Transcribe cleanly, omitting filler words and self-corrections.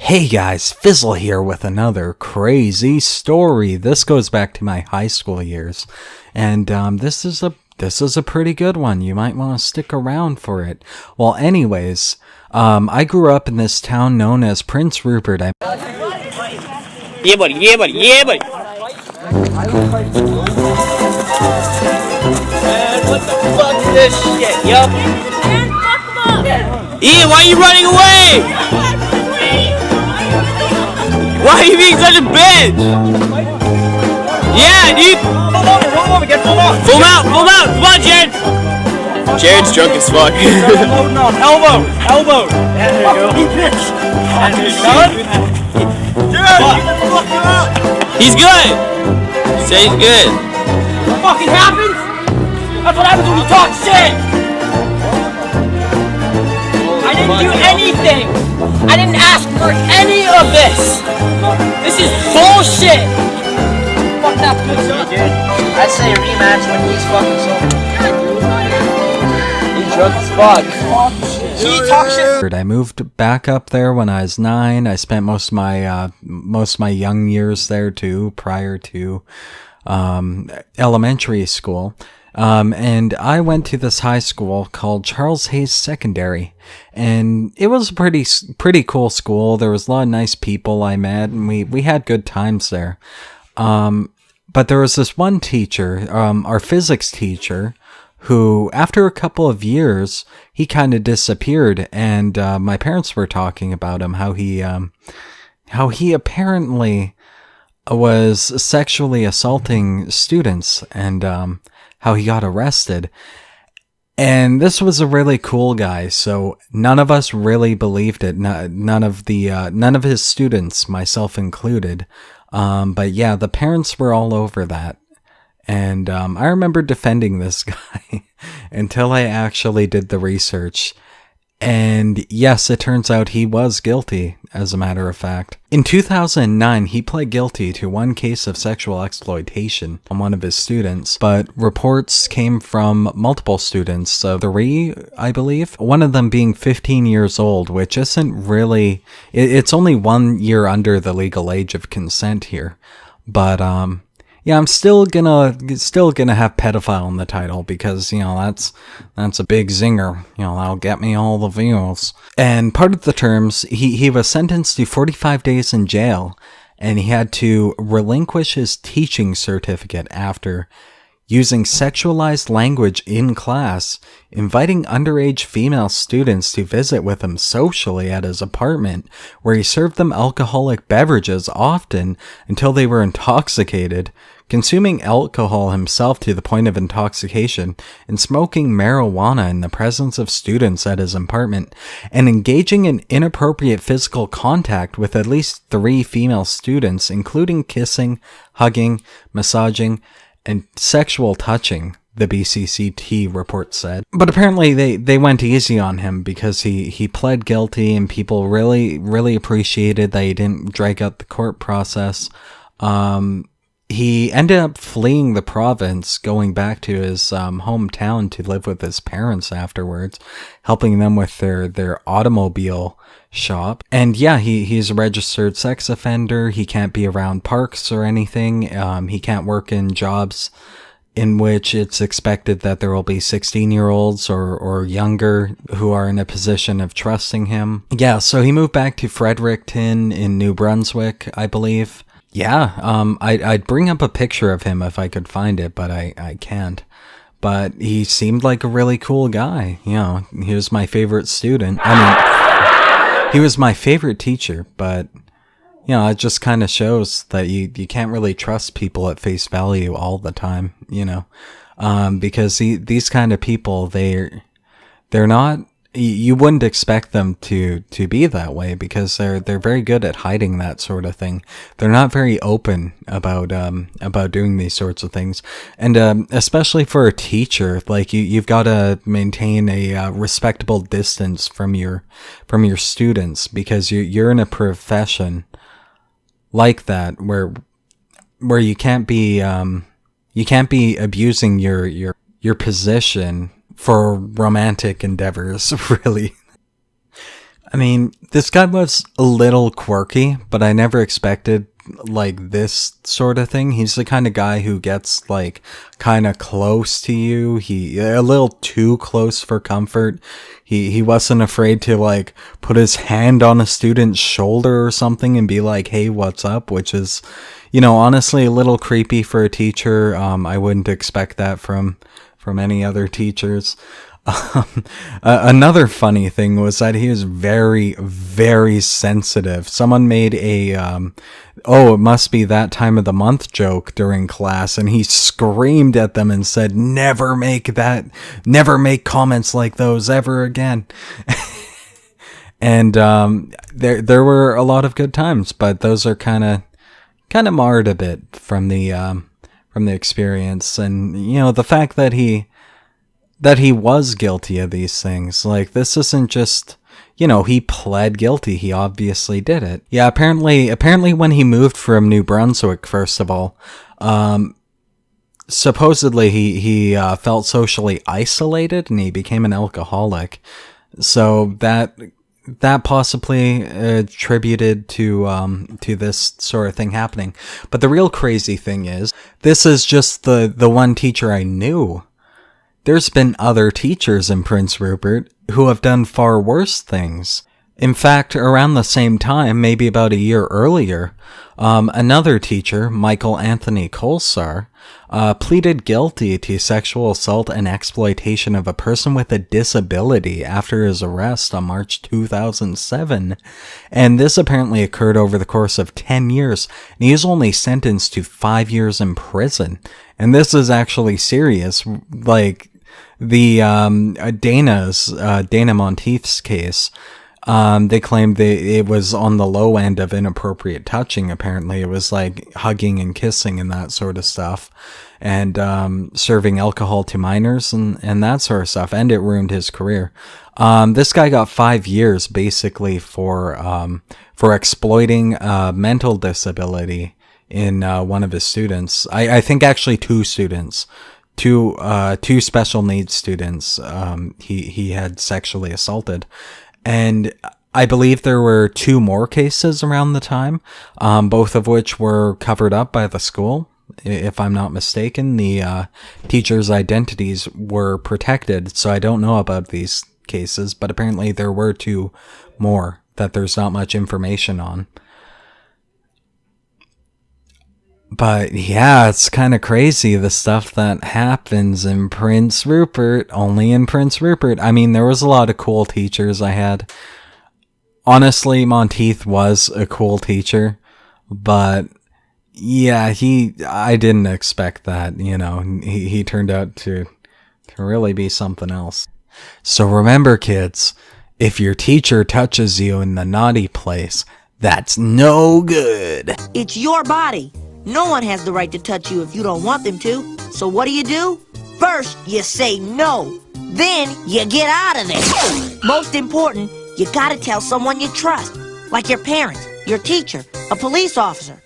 Hey guys, Fizzle here with another crazy story. This goes back to my high school years, and this is a pretty good one. You might want to stick around for it. Well, anyways, I grew up in this town known as Prince Rupert. Yeah, buddy. Yeah, buddy. Yeah, buddy. Man, what the fuck is this shit, yo? Ian, why are you running away? Why are you being such a bitch? Yeah, dude. Roll over, get pulled off. Pull out. Come on, Jared. Jared's drunk as fuck. Holding on. Elbow. Yeah, there you go. Bitch. He's good. Say he's good. What fucking happens? That's what happens when you talk shit. I didn't do anything. I didn't ask for any of this. This is bullshit. Fuck that bitch up. I'd say a rematch when he's fucking sober. He's drunk as fuck. He talks shit. I moved back up there when I was 9. I spent most of my young years there too, prior to elementary school. And I went to this high school called Charles Hayes Secondary, and it was a pretty cool school. There was a lot of nice people I met, and we had good times there. But there was this one teacher, our physics teacher, who after a couple of years, he kind of disappeared, and my parents were talking about him, how he apparently was sexually assaulting students, and how he got arrested. And this was a really cool guy, so none of us really believed it. None of his students, myself included. But yeah, the parents were all over that. And I remember defending this guy until I actually did the research. And yes, it turns out he was guilty, as a matter of fact. In 2009, he pled guilty to one case of sexual exploitation on one of his students, but reports came from multiple students, 3, I believe, one of them being 15 years old, which isn't really, it's only 1 year under the legal age of consent here. But, yeah, I'm still gonna have pedophile in the title because, that's a big zinger. That'll get me all the views. And part of the terms, he was sentenced to 45 days in jail, and he had to relinquish his teaching certificate after using sexualized language in class, inviting underage female students to visit with him socially at his apartment, where he served them alcoholic beverages often until they were intoxicated, consuming alcohol himself to the point of intoxication, and smoking marijuana in the presence of students at his apartment, and engaging in inappropriate physical contact with at least 3 female students, including kissing, hugging, massaging, and sexual touching, the BCCT report said. But apparently they went easy on him because he pled guilty, and people really appreciated that he didn't drag out the court process. He ended up fleeing the province, going back to his hometown to live with his parents afterwards, helping them with their automobile shop. And yeah, he's a registered sex offender. He can't be around parks or anything. He can't work in jobs in which it's expected that there will be 16-year-olds or younger who are in a position of trusting him. Yeah, so he moved back to Fredericton in New Brunswick, I believe. Yeah, I'd bring up a picture of him if I could find it, but I can't. But he seemed like a really cool guy. He was my favorite student. He was my favorite teacher, but, it just kind of shows that you can't really trust people at face value all the time, because these kind of people, they're not, you wouldn't expect them to be that way because they're very good at hiding that sort of thing. They're not very open about doing these sorts of things. And, especially for a teacher, like you've got to maintain a respectable distance from your students because you're in a profession like that where you can't be abusing your position for romantic endeavors, really. I mean, this guy was a little quirky, but I never expected like this sort of thing. He's the kind of guy who gets like kind of close to you. He a little too close for comfort. He wasn't afraid to like put his hand on a student's shoulder or something and be like, "Hey, what's up?" Which is, honestly a little creepy for a teacher. I wouldn't expect that from any other teachers. Another funny thing was that he was very, very sensitive. Someone made a, it must be that time of the month joke during class, and he screamed at them and said, never make comments like those ever again. And, there were a lot of good times, but those are kind of marred a bit from the experience. And, the fact that he was guilty of these things. Like, this isn't just, he pled guilty. He obviously did it. Yeah, apparently when he moved from New Brunswick, first of all, supposedly he felt socially isolated and he became an alcoholic. So that possibly attributed to this sort of thing happening. But the real crazy thing is, this is just the one teacher I knew. There's been other teachers in Prince Rupert who have done far worse things. In fact, around the same time, maybe about a year earlier, another teacher, Michael Anthony Colsar, pleaded guilty to sexual assault and exploitation of a person with a disability after his arrest on March 2007. And this apparently occurred over the course of 10 years, and he was only sentenced to 5 years in prison. And this is actually serious. Like, the Dana Monteith's case, they claimed it was on the low end of inappropriate touching. Apparently it was like hugging and kissing and that sort of stuff, and serving alcohol to minors and that sort of stuff, and it ruined his career. This guy got 5 years basically for exploiting mental disability in one of his students. I think actually two students. Two special needs students he had sexually assaulted. And I believe there were 2 more cases around the time, both of which were covered up by the school. If I'm not mistaken, the teachers' identities were protected, so I don't know about these cases, but apparently there were 2 more that there's not much information on. But yeah, it's kind of crazy, the stuff that happens in Prince Rupert, only in Prince Rupert. I mean, there was a lot of cool teachers I had. Honestly, Monteith was a cool teacher, but yeah, I didn't expect that, he turned out to really be something else. So remember, kids, if your teacher touches you in the naughty place, that's no good. It's your body. No one has the right to touch you if you don't want them to. So what do? First, you say no. Then, you get out of there. Most important, you gotta tell someone you trust. Like your parents, your teacher, a police officer.